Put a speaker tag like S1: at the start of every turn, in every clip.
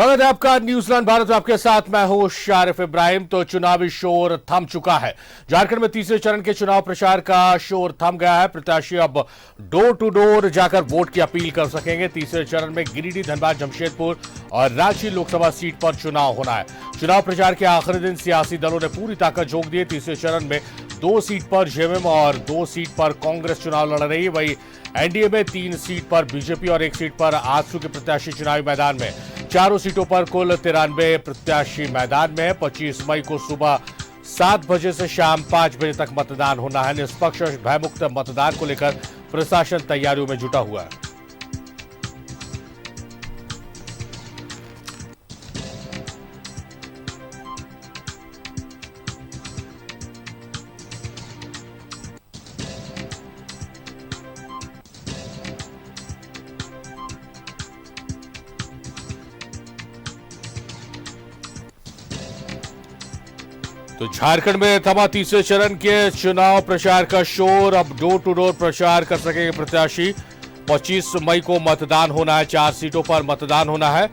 S1: स्वागत है आपका न्यूजीलैंड भारत में। आपके साथ मैं हूं शारिफ इब्राहिम। तो चुनावी शोर थम चुका है। झारखंड में तीसरे चरण के चुनाव प्रचार का शोर थम गया है। प्रत्याशी अब डोर टू डोर जाकर वोट की अपील कर सकेंगे। तीसरे चरण में गिरिडीह, धनबाद, जमशेदपुर और रांची लोकसभा सीट पर चुनाव होना है। चुनाव प्रचार के आखिरी दिन सियासी दलों ने पूरी ताकत झोंक दी है। तीसरे चरण में 2 सीट पर जेएमएम और 2 सीट पर कांग्रेस चुनाव लड़ रही है। वहीं एनडीए में 3 सीट पर बीजेपी और 1 सीट पर आजसू के प्रत्याशी चुनावी मैदान में। चारों सीटों पर कुल 93 प्रत्याशी मैदान में है। 25 मई को सुबह 7 बजे से शाम 5 बजे तक मतदान होना है। निष्पक्ष और भयमुक्त मतदान को लेकर प्रशासन तैयारियों में जुटा हुआ है। तो झारखंड में थमा तीसरे चरण के चुनाव प्रचार का शोर। अब डोर टू डोर प्रचार कर सकेंगे प्रत्याशी। 25 मई को मतदान होना है। 4 सीटों पर मतदान होना है।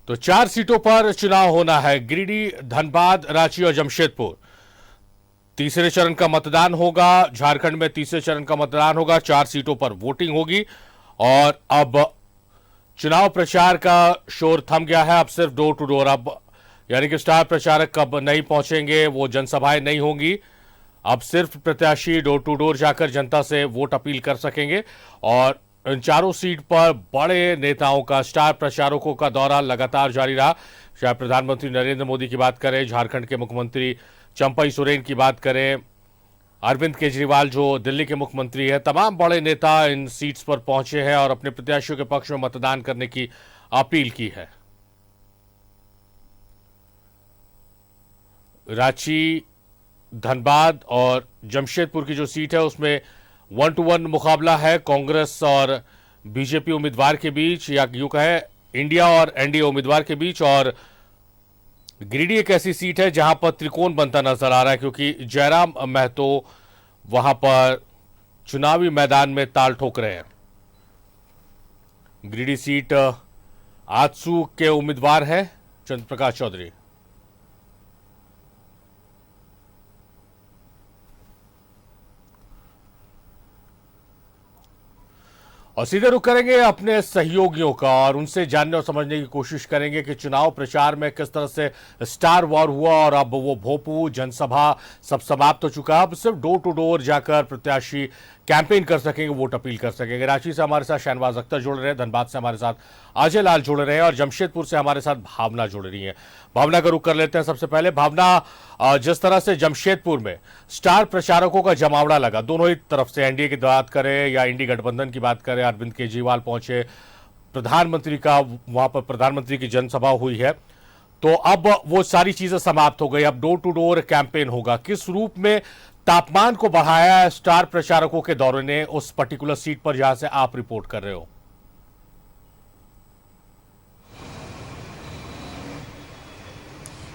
S1: तो 4 सीटों पर चुनाव होना है। गिरिडीह, धनबाद, रांची और जमशेदपुर। तीसरे चरण का मतदान होगा। झारखंड में तीसरे चरण का मतदान होगा। 4 सीटों पर वोटिंग होगी। और अब चुनाव प्रचार का शोर थम गया है। अब सिर्फ डोर टू डोर, अब यानी कि स्टार प्रचारक अब नहीं पहुंचेंगे, वो जनसभाएं नहीं होंगी। अब सिर्फ प्रत्याशी डोर टू डोर जाकर जनता से वोट अपील कर सकेंगे। और इन चारों सीट पर बड़े नेताओं का, स्टार प्रचारकों का दौरा लगातार जारी रहा। चाहे प्रधानमंत्री नरेंद्र मोदी की बात करें, झारखंड के मुख्यमंत्री चंपई सोरेन की बात करें, अरविंद केजरीवाल जो दिल्ली के मुख्यमंत्री है, तमाम बड़े नेता इन सीट्स पर पहुंचे हैं और अपने प्रत्याशियों के पक्ष में मतदान करने की अपील की है। रांची, धनबाद और जमशेदपुर की जो सीट है उसमें 1 to 1 मुकाबला है कांग्रेस और बीजेपी उम्मीदवार के बीच, या यूं कहें इंडिया और एनडीए उम्मीदवार के बीच। और गिरिडीह एक ऐसी सीट है जहां पर त्रिकोण बनता नजर आ रहा है, क्योंकि जयराम महतो वहां पर चुनावी मैदान में ताल ठोक रहे हैं। गिरिडीह सीट आजसू के उम्मीदवार हैं चंद्र प्रकाश चौधरी। और सीधे रुख करेंगे अपने सहयोगियों का और उनसे जानने और समझने की कोशिश करेंगे कि चुनाव प्रचार में किस तरह से स्टार वॉर हुआ और अब वो भोपू जनसभा सब समाप्त हो चुका है। अब सिर्फ डोर टू डोर जाकर प्रत्याशी कैंपेन कर सकेंगे, वोट अपील कर सकेंगे। रांची से हमारे साथ शहनवाज अख्तर जुड़ रहे हैं, धनबाद से हमारे साथ अजय लाल जुड़ रहे हैं और जमशेदपुर से हमारे साथ भावना जुड़ रही है। भावना का रुख कर लेते हैं। सबसे पहले भावना, जिस तरह से जमशेदपुर में स्टार प्रचारकों का जमावड़ा लगा, दोनों ही तरफ से, एनडीए की बात करें या इंडी गठबंधन की बात करें, अरविंद केजरीवाल पहुंचे, प्रधानमंत्री का वहां पर प्रधानमंत्री की जनसभा हुई है, तो अब वो सारी चीजें समाप्त हो गई। अब डोर टू डोर कैंपेन होगा। किस रूप में तापमान को बढ़ाया है स्टार प्रचारकों के दौरे ने उस पर्टिकुलर सीट पर जहां से आप रिपोर्ट कर रहे हो?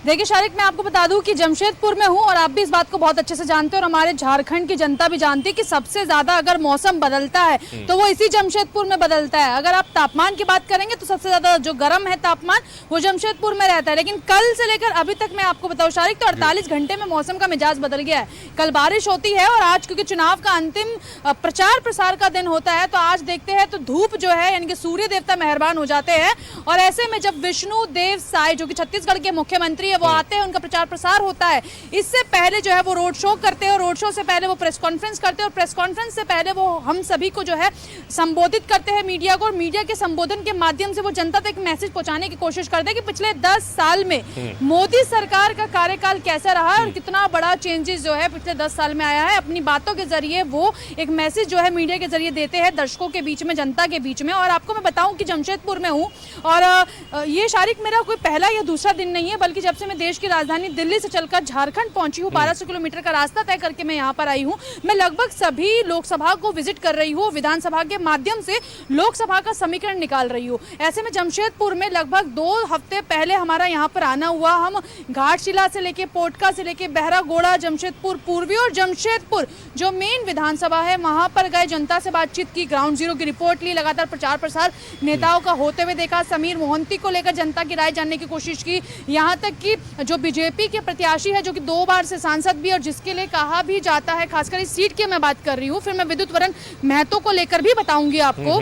S2: देखिए शारिक, मैं आपको बता दूं कि जमशेदपुर में हूं और आप भी इस बात को बहुत अच्छे से जानते हैं और हमारे झारखंड की जनता भी जानती है कि सबसे ज्यादा अगर मौसम बदलता है तो वो इसी जमशेदपुर में बदलता है। अगर आप तापमान की बात करेंगे तो सबसे ज्यादा जो गर्म है तापमान वो जमशेदपुर में रहता है। लेकिन कल से लेकर अभी तक मैं आपको बताऊं शारिक, तो 48 घंटे में मौसम का मिजाज बदल गया है। कल बारिश होती है और आज क्योंकि चुनाव का अंतिम प्रचार प्रसार का दिन होता है तो आज देखते हैं तो धूप जो है यानी कि सूर्य देवता मेहरबान हो जाते हैं। और ऐसे में जब विष्णु देव साय जो कि छत्तीसगढ़ के मुख्यमंत्री वो आते हैं, उनका प्रचार प्रसार होता है। इससे पहले जो है वो रोड शो करते हैं और रोड शो से पहले वो प्रेस कॉन्फ्रेंस करते हैं और प्रेस कॉन्फ्रेंस से पहले वो हम सभी को जो है संबोधित करते हैं, मीडिया को, और मीडिया के संबोधन के माध्यम से वो जनता तक मैसेज पहुंचाने की कोशिश करते हैं कि पिछले 10 साल में मोदी सरकार का कार्यकाल कैसा रहा और कितना बड़ा चेंजेस जो है पिछले 10 साल में आया है। अपनी बातों के जरिए वो एक मैसेज जो है मीडिया के जरिए देते हैं दर्शकों के बीच में, जनता के बीच में। और आपको मैं बताऊं कि जमशेदपुर में हूं और ये शारिक मेरा कोई पहला या दूसरा दिन नहीं है, बल्कि जब से से मैं देश की राजधानी दिल्ली से चलकर झारखंड पहुंची हूँ। 1200 किलोमीटर का रास्ता तय करके मैं यहाँ पर आई हूँ। मैं लगभग सभी लोकसभा को विजिट कर रही हूँ, विधानसभा के माध्यम से लोकसभा का समीकरण निकाल रही हूँ। ऐसे में जमशेदपुर में लगभग 2 हफ्ते पहले हमारा यहाँ पर आना हुआ। हम घाटशिला से लेके पोटका से लेके बहरागोड़ा, जमशेदपुर पूर्वी और जमशेदपुर जो मेन विधानसभा है वहां पर गए, जनता से बातचीत की, ग्राउंड जीरो की रिपोर्ट ली, लगातार प्रचार प्रसार नेताओं का होते हुए देखा। समीर मोहंती को लेकर जनता की राय जानने की कोशिश की। यहाँ तक कि जो बीजेपी के प्रत्याशी है, जो कि 2 बार से सांसद भी और जिसके लिए कहा भी जाता है, खासकर इस सीट की मैं बात कर रही हूँ, फिर मैं विद्युत वरण महतो को लेकर भी बताऊंगी आपको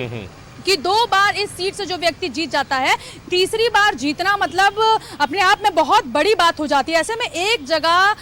S2: कि 2 बार इस सीट से जो व्यक्ति जीत जाता है, तीसरी बार जीतना मतलब अपने आप में बहुत बड़ी बात हो जाती है। ऐसे में एक जगह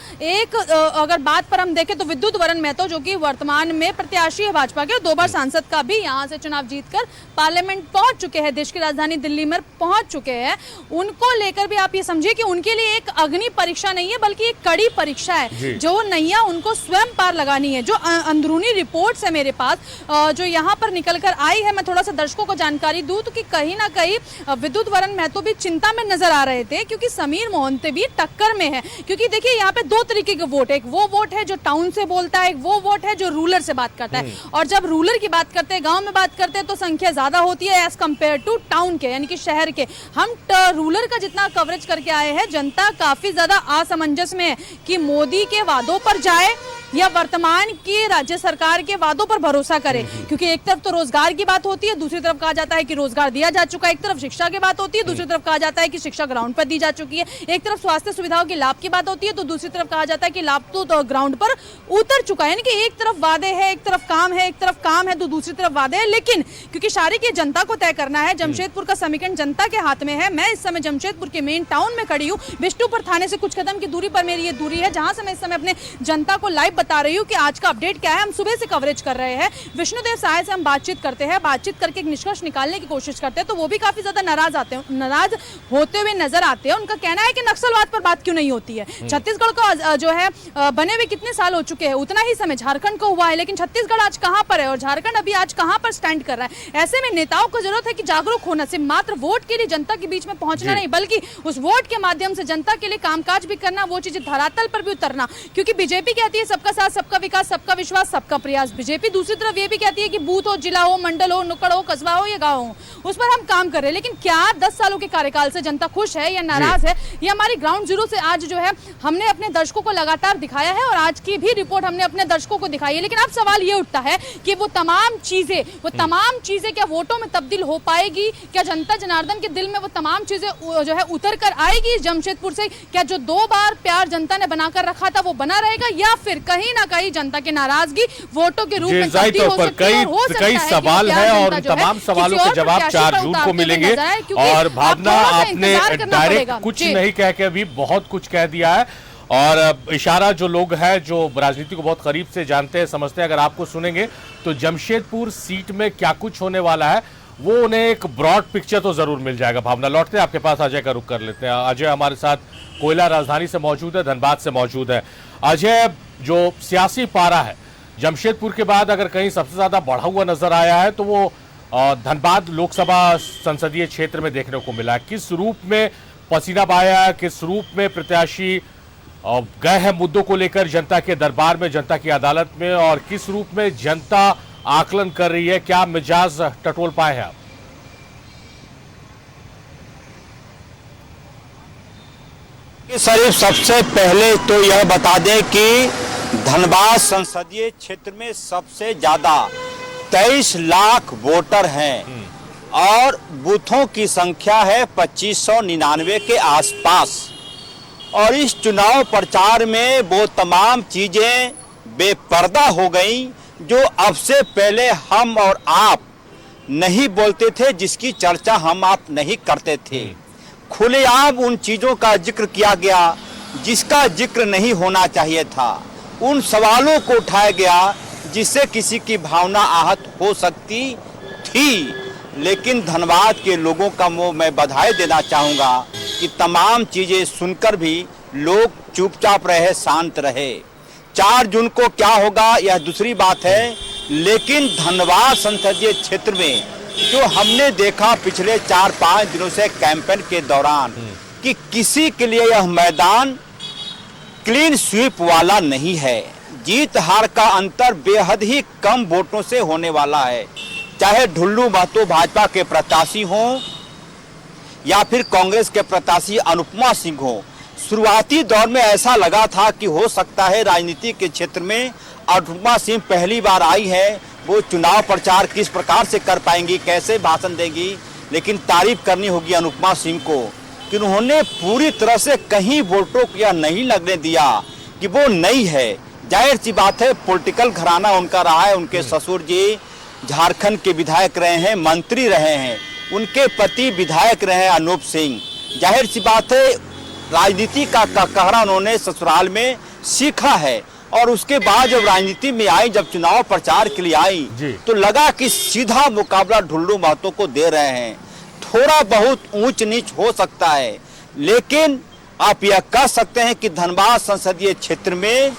S2: अगर बात पर हम देखें तो विद्युत वरण महतो जो कि वर्तमान में प्रत्याशी है भाजपा के, 2 बार सांसद का भी यहां से चुनाव जीतकर पार्लियामेंट पहुंच चुके हैं, देश की राजधानी दिल्ली में पहुंच चुके हैं। उनको लेकर भी आप ये समझिए कि उनके लिए एक अग्नि परीक्षा नहीं है बल्कि एक कड़ी परीक्षा है, जो नैया उनको स्वयं पार लगानी है। जो अंदरूनी रिपोर्ट्स है मेरे पास, जो यहाँ पर निकल कर आई है, मैं थोड़ा सा दर्शकों को जानकारी दूं तो कि कहीं ना कहीं विद्युत वरण महतो भी चिंता में नजर आ रहे थे, क्योंकि समीर मोहंती भी टक्कर में है। क्योंकि देखिए यहाँ पे 2 तरीके के वोट है, एक वो वोट है जो टाउन से बोलता है, एक वो वोट है जो रूरल से बात करता है। और जब रूरल की बात करते हैं, गांव में बात करते हैं, तो संख्या ज्यादा होती है एज कंपेयर टू टाउन के, यानी कि शहर के। हम रूरल का जितना कवरेज करके आए हैं, जनता काफी ज्यादा असमंजस में है कि मोदी के वादों पर जाए या वर्तमान की राज्य सरकार के वादों पर भरोसा करे। क्योंकि एक तरफ तो रोजगार की बात होती है, दूसरी तरफ कहा जाता है कि रोजगार दिया जा चुका है, एक तरफ शिक्षा की बात होती है, दूसरी तरफ कहा जाता है कि शिक्षा ग्राउंड पर दी जा चुकी है, एक तरफ स्वास्थ्य सुविधाओं के लाभ की बात होती है, तो दूसरी तरफ कहा जाता है कि लाभ तो ग्राउंड पर उतर चुका है। यानी कि एक तरफ वादे है, एक तरफ काम है, एक तरफ काम है तो दूसरी तरफ वादे है। लेकिन क्योंकि सारी की जनता को तय करना है, जमशेदपुर का समीकरण जनता के हाथ में है। मैं इस समय जमशेदपुर के मेन टाउन में खड़ी हूँ। बिष्टुपुर थाने से कुछ कदम की दूरी पर मेरी ये दूरी है, जहां से मैं इस समय अपने जनता को लाइव बता रही हूँ कि आज का अपडेट क्या है। हम सुबह से कवरेज कर रहे हैं। विष्णुदेव सहाय से हम बातचीत करते हैं, बातचीत करके एक निष्कर्ष निकालने की कोशिश करते हैं, तो वो भी काफी ज्यादा नाराज होते हुए नजर आते हैं। उनका कहना है कि नक्सलवाद पर बात क्यों नहीं होती है। छत्तीसगढ़ को जो है बने हुए कितने साल हो चुके हैं, उतना ही समय झारखंड को हुआ है, लेकिन छत्तीसगढ़ आज कहां पर है और झारखंड अभी आज कहां पर स्टैंड कर रहा है। ऐसे में नेताओं को जरूरत है कि जागरूक होना, सिर्फ मात्र वोट के लिए जनता के बीच में पहुंचना नहीं, बल्कि उस वोट के माध्यम से जनता के लिए कामकाज भी करना, वो चीजें धरातल पर भी उतरना। क्योंकि बीजेपी कहती है सबका साथ, सबका विकास, सबका विश्वास, सबका प्रयास। बीजेपी दूसरी तरफ ये भी कहती है कि बूथ हो, जिला हो, मंडल हो, नुक्कड़ हो, कस्बा हो या गांव हो, उस पर हम काम कर रहे हैं। लेकिन क्या 10 सालों के कार्यकाल से जनता खुश है या नाराज है, ये हमारी ग्राउंड जीरो से आज जो है हमने अपने दर्शकों को लगातार दिखाया है और आज की भी रिपोर्ट हमने अपने दर्शकों को दिखाई है। लेकिन अब सवाल ये उठता है कि वो तमाम चीजें क्या वोटों में तब्दील हो पाएगी? क्या जनता जनार्दन के दिल में वो तमाम चीजें जो है उतर कर आएगी जमशेदपुर से? क्या जो 2 बार प्यार जनता ने बनाकर रखा था वो बना रहेगा, या फिर कहीं ना कहीं जनता की नाराजगी वोटों के रूप में तब्दील हो सकती है?
S1: कई सवाल है और उन तमाम सवालों के जवाब 4 जून को मिलेंगे। और भावना, आपने डायरेक्ट कुछ नहीं कह के भी बहुत कुछ कह दिया है, और इशारा जो लोग हैं जो राजनीति को बहुत करीब से जानते हैं, समझते हैं, अगर आपको सुनेंगे तो जमशेदपुर सीट में क्या कुछ होने वाला है वो उन्हें एक ब्रॉड पिक्चर तो जरूर मिल जाएगा। भावना, लौटते हैं आपके पास, अजय का रुख कर लेते हैं। अजय हमारे साथ कोयला राजधानी से मौजूद है, धनबाद से मौजूद है। अजय, जो सियासी पारा है जमशेदपुर के बाद अगर कहीं सबसे ज्यादा बढ़ा हुआ नजर आया है तो वो धनबाद लोकसभा संसदीय क्षेत्र में देखने को मिला है। किस रूप में पसीना बहाया, किस रूप में प्रत्याशी गए हैं मुद्दों को लेकर जनता के दरबार में, जनता की अदालत में, और किस रूप में जनता आकलन कर रही है? क्या मिजाज टटोल पाए हैं आप?
S3: शरीफ, सबसे पहले तो यह बता दें कि धनबाद संसदीय क्षेत्र में सबसे ज्यादा 23 लाख वोटर हैं और बूथों की संख्या है 2599 के आसपास। और इस चुनाव प्रचार में वो तमाम चीजें बेपर्दा हो गई जो अब से पहले हम और आप नहीं बोलते थे, जिसकी चर्चा हम आप नहीं करते थे। खुलेआम उन चीजों का जिक्र किया गया जिसका जिक्र नहीं होना चाहिए था। उन सवालों को उठाया गया जिससे किसी की भावना आहत हो सकती थी। लेकिन धनबाद के लोगों का मैं बधाई देना चाहूँगा कि तमाम चीज़ें सुनकर भी लोग चुपचाप रहे, शांत रहे। 4 जून को क्या होगा यह दूसरी बात है, लेकिन धनबाद संसदीय क्षेत्र में जो हमने देखा पिछले 4-5 दिनों से कैंपेन के दौरान कि किसी के लिए यह मैदान क्लीन स्वीप वाला नहीं है। जीत हार का अंतर बेहद ही कम वोटों से होने वाला है। चाहे ढुल्लू महतो भाजपा के प्रत्याशी हों या फिर कांग्रेस के प्रत्याशी अनुपमा सिंह हो, शुरुआती दौर में ऐसा लगा था कि हो सकता है राजनीति के क्षेत्र में अनुपमा सिंह पहली बार आई है, वो चुनाव प्रचार किस प्रकार से कर पाएंगी, कैसे भाषण देंगी। लेकिन तारीफ करनी होगी अनुपमा सिंह को कि उन्होंने पूरी तरह से कहीं वोटों को यह नहीं लगने दिया कि वो नई है। जाहिर सी बात है, पॉलिटिकल घराना उनका रहा है। उनके ससुर जी झारखंड के विधायक रहे हैं, मंत्री रहे हैं, उनके पति विधायक रहे हैं अनूप सिंह। जाहिर सी बात है, राजनीति का कहरा उन्होंने ससुराल में सीखा है। और उसके बाद जब राजनीति में आई, जब चुनाव प्रचार के लिए आई, तो लगा कि सीधा मुकाबला ढुल्लू महतो को दे रहे हैं। थोड़ा बहुत ऊंच नीच हो सकता है, लेकिन आप यह कह सकते हैं कि धनबाद संसदीय क्षेत्र में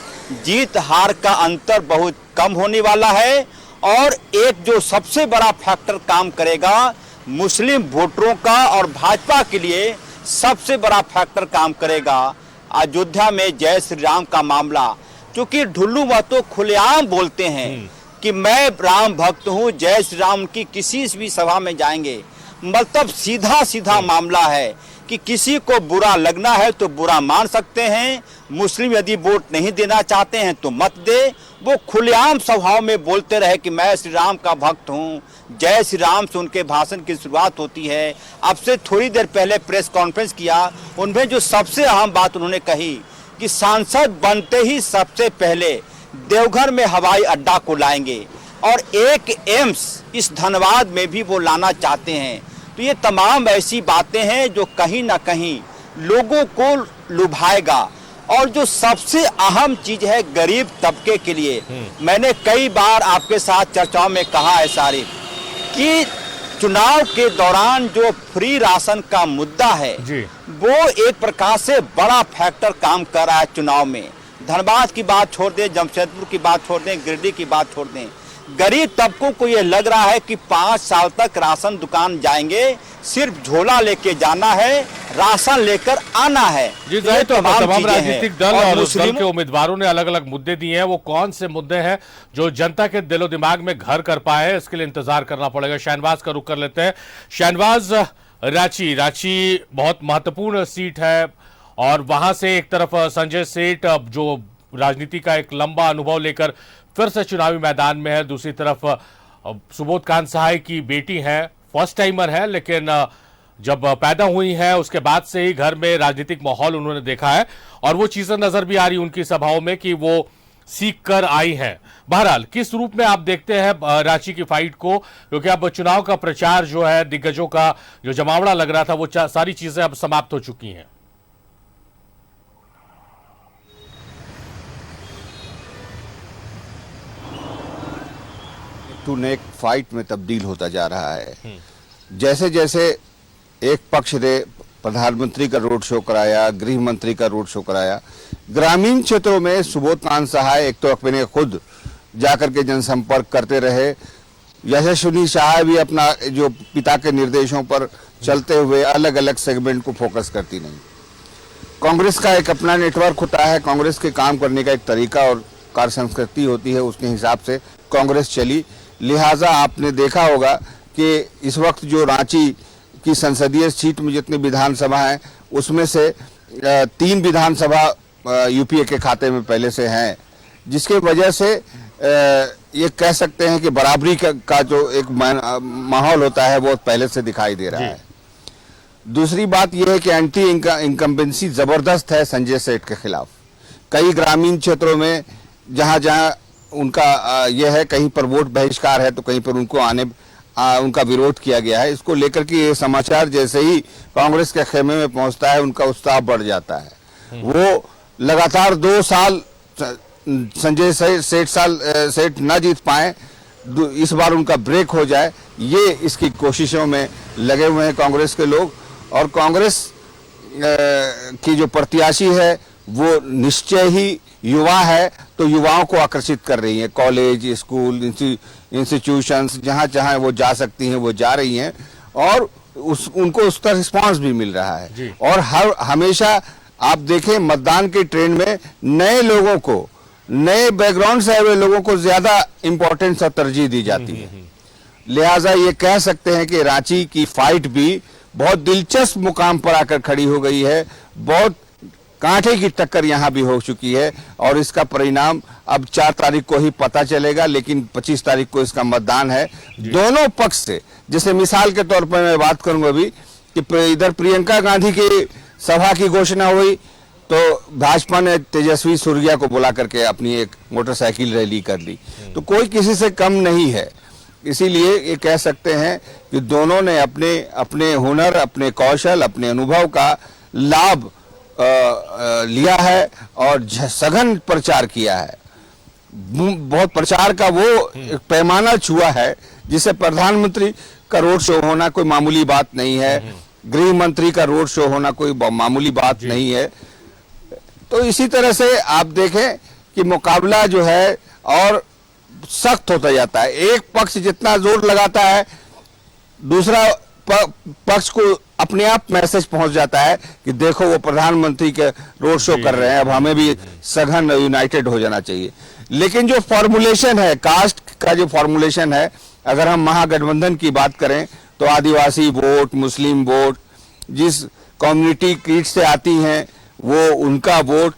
S3: जीत हार का अंतर बहुत कम होने वाला है। और एक जो सबसे बड़ा फैक्टर काम करेगा मुस्लिम वोटरों का और भाजपा के लिए सबसे बड़ा फैक्टर काम करेगा अयोध्या में जय श्री राम का मामला। क्योंकि ढुल्लू महतो खुलेआम बोलते हैं कि मैं राम भक्त हूं, जय श्री राम की किसी भी सभा में जाएंगे। मतलब सीधा सीधा मामला है कि किसी को बुरा लगना है तो बुरा मान सकते हैं। मुस्लिम यदि वोट नहीं देना चाहते हैं तो मत दे। वो खुलेआम सभाओं में बोलते रहे कि मैं श्री राम का भक्त हूं, जय श्री राम से उनके भाषण की शुरुआत होती है। अब से थोड़ी देर पहले प्रेस कॉन्फ्रेंस किया, उनमें जो सबसे अहम बात उन्होंने कही कि सांसद बनते ही सबसे पहले देवघर में हवाई अड्डा को लाएंगे और एक एम्स इस धनबाद में भी वो लाना चाहते हैं। तो ये तमाम ऐसी बातें हैं जो कहीं ना कहीं लोगों को लुभाएगा। और जो सबसे अहम चीज है गरीब तबके के लिए, मैंने कई बार आपके साथ चर्चाओं में कहा है सारिफ कि चुनाव के दौरान जो फ्री राशन का मुद्दा है वो एक प्रकार से बड़ा फैक्टर काम कर रहा है चुनाव में। धनबाद की बात छोड़ दें, जमशेदपुर की बात छोड़ दें, गिरिडीह की बात छोड़ दें, गरीब तबकों को ये लग रहा है कि 5 साल तक राशन दुकान जाएंगे, सिर्फ झोला लेके जाना है, राशन लेकर आना है।
S1: जी जाहिर तो तमाम राजनीतिक दल और उस दल के उम्मीदवारों ने अलग अलग मुद्दे दिए हैं। वो कौन से मुद्दे हैं जो जनता के दिलो दिमाग में घर कर पाए, इसके लिए इंतजार करना पड़ेगा। शाहनवाज का रुख कर लेते हैं। शाहनवाज, रांची बहुत महत्वपूर्ण सीट है और वहां से एक तरफ संजय सेठ जो राजनीति का एक लंबा अनुभव लेकर फिर से चुनावी मैदान में है, दूसरी तरफ सुबोध कांत सहाय की बेटी है, फर्स्ट टाइमर है, लेकिन जब पैदा हुई है उसके बाद से ही घर में राजनीतिक माहौल उन्होंने देखा है और वो चीजें नजर भी आ रही उनकी सभाओं में कि वो सीख कर आई हैं। बहरहाल किस रूप में आप देखते हैं रांची की फाइट को, क्योंकि अब चुनाव का प्रचार जो है, दिग्गजों का जो जमावड़ा लग रहा था, वो सारी चीजें अब समाप्त हो चुकी हैं।
S4: टू नेक फाइट में तब्दील होता जा रहा है। जैसे जैसे एक पक्ष ने प्रधानमंत्री का रोड शो कराया, गृह मंत्री का रोड शो कराया, ग्रामीण क्षेत्रों में सुबोध कांत सहाय एक तो अपने खुद जाकर के जनसंपर्क करते रहे, यशस्विनी सहाय भी अपना जो पिता के निर्देशों पर चलते हुए अलग अलग सेगमेंट को फोकस करती नहीं। कांग्रेस का एक अपना नेटवर्क होता है, कांग्रेस के काम करने का एक तरीका और कार्य संस्कृति होती है, उसके हिसाब से कांग्रेस चली। लिहाजा आपने देखा होगा कि इस वक्त जो रांची की संसदीय सीट में जितने विधानसभा हैं उसमें से 3 विधानसभा यूपीए के खाते में पहले से हैं, जिसके वजह से ये कह सकते हैं कि बराबरी का जो एक माहौल होता है वो पहले से दिखाई दे रहा है। दूसरी बात यह है कि एंटी इनकम्बेंसी जबरदस्त है संजय सेठ के खिलाफ। कई ग्रामीण क्षेत्रों में जहां जहां उनका यह है, कहीं पर वोट बहिष्कार है तो कहीं पर उनको उनका विरोध किया गया है। इसको लेकर के ये समाचार जैसे ही कांग्रेस के खेमे में पहुंचता है उनका उत्साह बढ़ जाता है। वो लगातार 2 साल संजय सेठ न जीत पाए, इस बार उनका ब्रेक हो जाए, ये इसकी कोशिशों में लगे हुए हैं कांग्रेस के लोग। और कांग्रेस की जो प्रत्याशी है वो निश्चय ही युवा है, तो युवाओं को आकर्षित कर रही है। कॉलेज, स्कूल, इंस्टीट्यूशंस जहां जहां वो जा सकती हैं वो जा रही हैं और उनको उसका रिस्पांस भी मिल रहा
S1: जी।
S4: है। और हमेशा आप देखें मतदान के ट्रेंड में नए लोगों को, नए बैकग्राउंड से आए हुए लोगों को ज्यादा इंपॉर्टेंस और तरजीह दी जाती है। लिहाजा ये कह सकते हैं कि रांची की फाइट भी बहुत दिलचस्प मुकाम पर आकर खड़ी हो गई है। बहुत कांटे की टक्कर यहां भी हो चुकी है और इसका परिणाम अब 4 तारीख को ही पता चलेगा, लेकिन 25 तारीख को इसका मतदान है। दोनों पक्ष से, जैसे मिसाल के तौर पर मैं बात करूंगा अभी कि इधर प्रियंका गांधी की सभा की घोषणा हुई तो भाजपा ने तेजस्वी सूर्या को बुला करके अपनी एक मोटरसाइकिल रैली कर ली। तो कोई किसी से कम नहीं है। इसीलिए ये कह सकते हैं कि दोनों ने अपने अपने हुनर, अपने कौशल, अपने अनुभव का लाभ लिया है और सघन प्रचार किया है। बहुत प्रचार का वो पैमाना छुआ है जिसे प्रधानमंत्री का रोड शो होना कोई मामूली बात नहीं है, गृह मंत्री का रोड शो होना कोई मामूली बात नहीं है। तो इसी तरह से आप देखें कि मुकाबला जो है और सख्त होता जाता है। एक पक्ष जितना जोर लगाता है दूसरा पक्ष को अपने आप मैसेज पहुंच जाता है कि देखो वो प्रधानमंत्री के रोड शो कर रहे हैं, अब हमें भी सघन यूनाइटेड हो जाना चाहिए। लेकिन जो फॉर्मुलेशन है, कास्ट का जो फॉर्मुलेशन है, अगर हम महागठबंधन की बात करें तो आदिवासी वोट, मुस्लिम वोट, जिस कम्युनिटी क्रीड से आती हैं वो उनका वोट,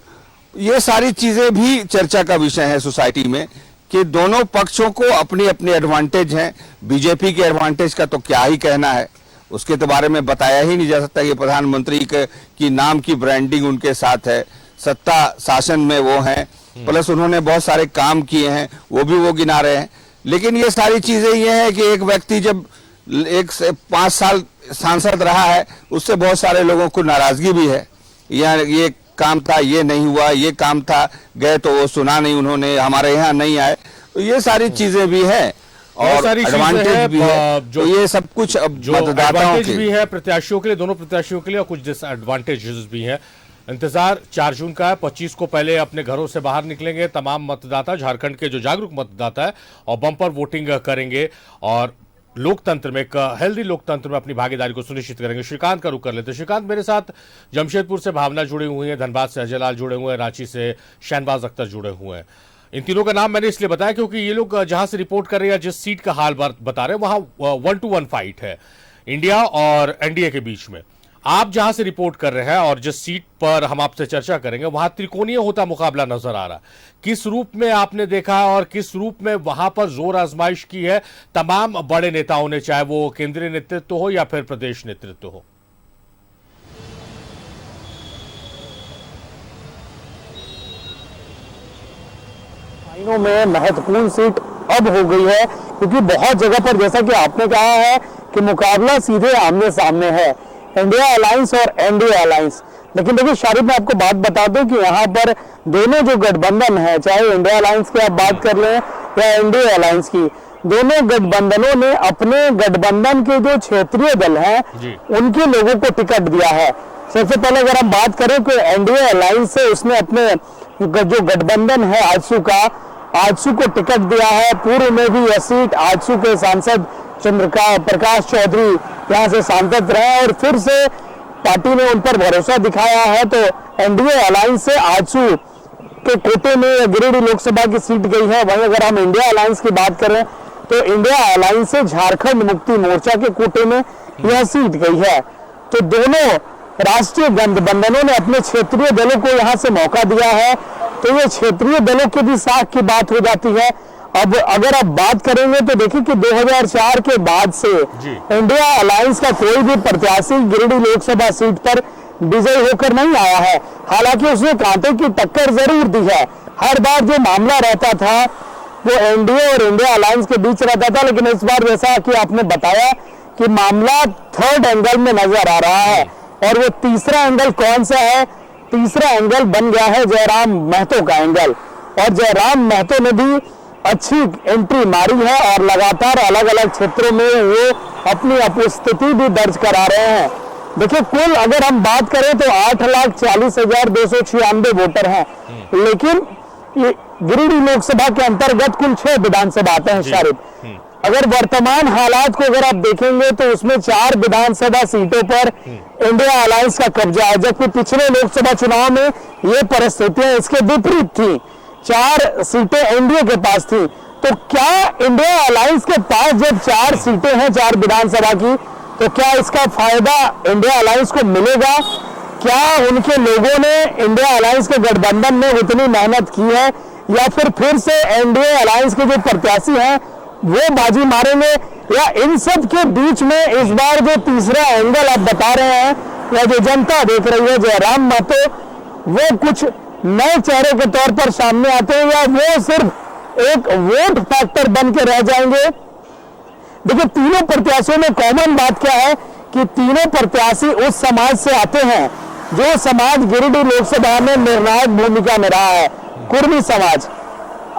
S4: ये सारी चीजें भी चर्चा का विषय है सोसाइटी में कि दोनों पक्षों को अपनी अपनी एडवांटेज हैं। बीजेपी के एडवांटेज का तो क्या ही कहना है, उसके तो बारे में बताया ही नहीं जा सकता कि प्रधानमंत्री की नाम की ब्रांडिंग उनके साथ है, सत्ता शासन में वो हैं, प्लस उन्होंने बहुत सारे काम किए हैं वो भी वो गिना रहे हैं। लेकिन ये सारी चीजें ये हैं कि एक व्यक्ति जब 1 से 5 साल सांसद रहा है उससे बहुत सारे लोगों को नाराजगी भी है, ये काम था ये नहीं हुआ, ये काम था गए तो वो सुना नहीं उन्होंने, हमारे यहाँ नहीं आए। तो ये सारी चीजें भी हैं और एडवांटेज भी है। तो ये सब कुछ अब
S1: जो एडवांटेज भी है प्रत्याशियों के लिए, दोनों प्रत्याशियों के लिए, और कुछ डिसएडवांटेजेस भी हैं। इंतजार 4 जून का है। 25 को पहले अपने घरों से बाहर निकलेंगे तमाम मतदाता, झारखंड के जो जागरूक मतदाता है, और बम्पर वोटिंग करेंगे और लोकतंत्र में, एक हेल्दी लोकतंत्र में अपनी भागीदारी को सुनिश्चित करेंगे। श्रीकांत का रुख कर लेते हैं। श्रीकांत, मेरे साथ जमशेदपुर से भावना जुड़ी हुई है, धनबाद से अजय लाल जुड़े हुए हैं, रांची से शहनवाज अख्तर जुड़े हुए हैं। इन तीनों का नाम मैंने इसलिए बताया क्योंकि ये लोग जहां से रिपोर्ट कर रहे हैं, जिस सीट का हाल बता रहे हैं, वहां 1-to-1 फाइट है इंडिया और एनडीए के बीच में। आप जहां से रिपोर्ट कर रहे हैं और जिस सीट पर हम आपसे चर्चा करेंगे वहां त्रिकोणीय होता मुकाबला नजर आ रहा। किस रूप में आपने देखा है और किस रूप में वहां पर जोर आजमाइश की है तमाम बड़े नेताओं ने, चाहे वो केंद्रीय नेतृत्व हो या फिर प्रदेश नेतृत्व हो?
S5: में महत्वपूर्ण सीट अब हो गई है क्योंकि बहुत जगह पर जैसा कि आपने कहा है कि मुकाबला सीधे आमने सामने है, इंडिया अलायंस और एनडीए अलायंस। लेकिन देखिए शारिफ, मैं आपको बात बता दूं कि यहाँ पर दोनों जो गठबंधन है, चाहे इंडिया अलायंस की आप बात कर लें या एनडीए अलायंस की, दोनों गठबंधनों ने अपने गठबंधन के जो क्षेत्रीय दल हैं उनके लोगों को टिकट दिया है। सबसे पहले अगर हम बात करें कि एनडीए अलायंस से उसने अपने जो गठबंधन है आजसू को टिकट दिया है। पूर्व में भी यह सीट आजसू के सांसद प्रकाश चौधरी यहाँ से सांसद रहे और फिर से पार्टी ने उन पर भरोसा दिखाया है। तो एनडीए अलायंस से आजसू के कोटे में गिरिडीह लोकसभा की सीट गई है। वहीं अगर हम इंडिया अलायंस की बात करें तो इंडिया अलायंस से झारखंड मुक्ति मोर्चा के कोटे में यह सीट गई है। तो दोनों राष्ट्रीय गठबंधनों ने अपने क्षेत्रीय दलों को यहाँ से मौका दिया है। तो ये क्षेत्रीय दलों की भी साख की बात हो जाती है। अब अगर आप बात करेंगे तो देखिए कि 2004 के बाद से इंडिया अलायंस का कोई भी प्रत्याशी गिरिडीह लोकसभा सीट पर विजयी होकर नहीं आया है। हालांकि उसने कांटे की टक्कर जरूर दी है। हर बार जो मामला रहता था वो एनडीए और इंडिया अलायंस के बीच रहता था, लेकिन इस बार जैसा कि आपने बताया कि मामला थर्ड एंगल में नजर आ रहा है। और वो तीसरा एंगल कौन सा है? तीसरा एंगल बन गया है जयराम महतो का एंगल। और जयराम महतो ने भी अच्छी एंट्री मारी है और लगातार अलग अलग क्षेत्रों में वो अपनी उपस्थिति भी दर्ज करा रहे हैं। देखिए कुल अगर हम बात करें तो 8,40,296 वोटर हैं, लेकिन गिरिडीह लोकसभा के अंतर्गत कुल 6 विधानसभा आते हैं शारिफ। अगर वर्तमान हालात को अगर आप देखेंगे तो उसमें 4 विधानसभा सीटों पर इंडिया अलायंस का कब्जा है, जबकि पिछले लोकसभा चुनाव में ये परिस्थितियां इसके विपरीत थी। 4 सीटें एनडीए के पास थी। तो क्या इंडिया अलायंस के पास जब 4 सीटें हैं 4 विधानसभा की, तो क्या इसका फायदा इंडिया अलायंस को मिलेगा? क्या उनके लोगों ने इंडिया अलायंस के गठबंधन में उतनी मेहनत की है, या फिर से एनडीए अलायंस के जो प्रत्याशी हैं वो बाजी मारेंगे? या इन सब के बीच में इस बार जो तीसरा एंगल आप बता रहे हैं, या जो जनता देख रही है, जयराम महतो, वो कुछ नए चेहरे के तौर पर सामने आते हैं, या वो सिर्फ एक वोट फैक्टर बन के रह जाएंगे? देखिए, तीनों प्रत्याशियों में कॉमन बात क्या है कि तीनों प्रत्याशी उस समाज से आते हैं जो समाज गिरिडीह लोकसभा में निर्णायक भूमिका में रहा है, कुर्मी समाज।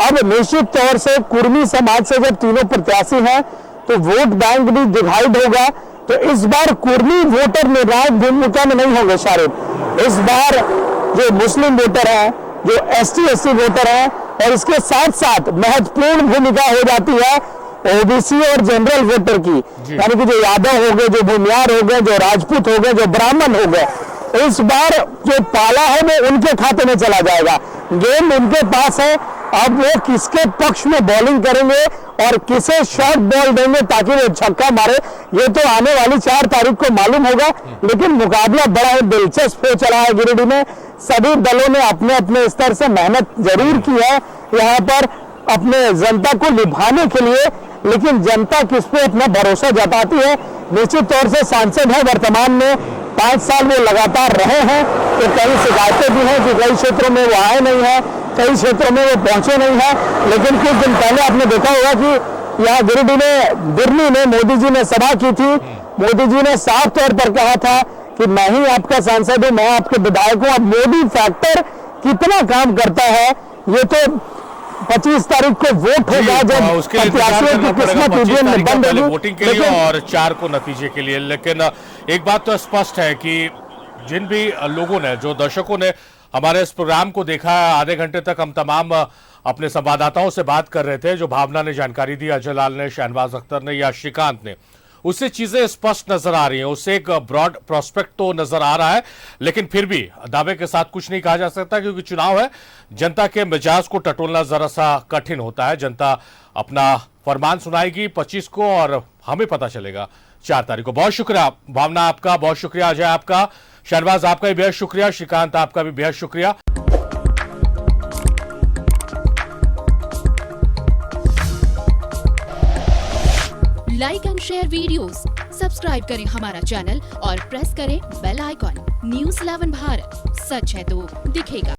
S5: अब निश्चित तौर से कुर्मी समाज से जब तीनों प्रत्याशी हैं तो वोट बैंक भी डिवाइड होगा। तो इस बार कुर्मी वोटर निर्णायक भूमिका में नहीं होंगे शायद। इस बार जो मुस्लिम वोटर हैं, जो एसटी वोटर हैं, और इसके साथ साथ महत्वपूर्ण भूमिका हो जाती है ओबीसी और जनरल वोटर की, यानी कि जो यादव हो गए, जो भूमियार हो गए, जो राजपूत हो गए, जो ब्राह्मण हो गए। इस बार जो पाला है वो उनके खाते में चला जाएगा। गेम उनके पास है। अब वो किसके पक्ष में बॉलिंग करेंगे और किसे शॉर्ट बॉल देंगे ताकि वो छक्का मारे, ये तो आने वाली 4 तारीख को मालूम होगा। लेकिन मुकाबला बड़ा ही दिलचस्प हो चला है गिरिडीह में। सभी दलों ने अपने अपने स्तर से मेहनत जरूर की है यहाँ पर अपने जनता को निभाने के लिए, लेकिन जनता किस पे अपना भरोसा जताती है? निश्चित तौर से सांसद है वर्तमान में, 5 साल वो लगातार रहे हैं, तो कई शिकायतें भी हैं कि कई क्षेत्रों में वो आए नहीं है, कई क्षेत्रों में वो पहुंचे नहीं है। लेकिन कुछ दिन पहले आपने देखा होगा कि यहाँ गिरिडीह में बिरनी में मोदी जी ने सभा की थी। मोदी जी ने साफ तौर पर कहा था कि मैं ही आपका सांसद हूं, मैं आपके विधायक हूं। अब मोदी फैक्टर कितना काम करता है ये तो 25 तारीख को वोट होगा, जब
S1: उसके लिए
S5: प्रत्याशियों की किस्मत ईवीएम में बंद होगी
S1: वोटिंग के लिए और 4 को नतीजे के लिए। लेकिन एक बात तो स्पष्ट है कि जिन भी लोगों ने, जो दर्शकों ने हमारे इस प्रोग्राम को देखा, आधे घंटे तक हम तमाम अपने संवाददाताओं से बात कर रहे थे। जो भावना ने जानकारी दी, अजय लाल ने, शहनवाज अख्तर ने या श्रीकांत ने, उससे चीजें स्पष्ट नजर आ रही हैं, उससे एक ब्रॉड प्रोस्पेक्ट तो नजर आ रहा है। लेकिन फिर भी दावे के साथ कुछ नहीं कहा जा सकता, क्योंकि चुनाव है, जनता के मिजाज को टटोलना जरा सा कठिन होता है। जनता अपना फरमान सुनाएगी 25 को और हमें पता चलेगा 4 तारीख को। बहुत शुक्रिया भावना आपका, बहुत शुक्रिया अजय आपका, शहनवाज आपका भी बेहद शुक्रिया, श्रीकांत आपका भी बेहद शुक्रिया।
S6: Like and share videos, subscribe करें हमारा चैनल और प्रेस करें बेल आइकॉन। न्यूज़ 11 भारत, सच है तो दिखेगा।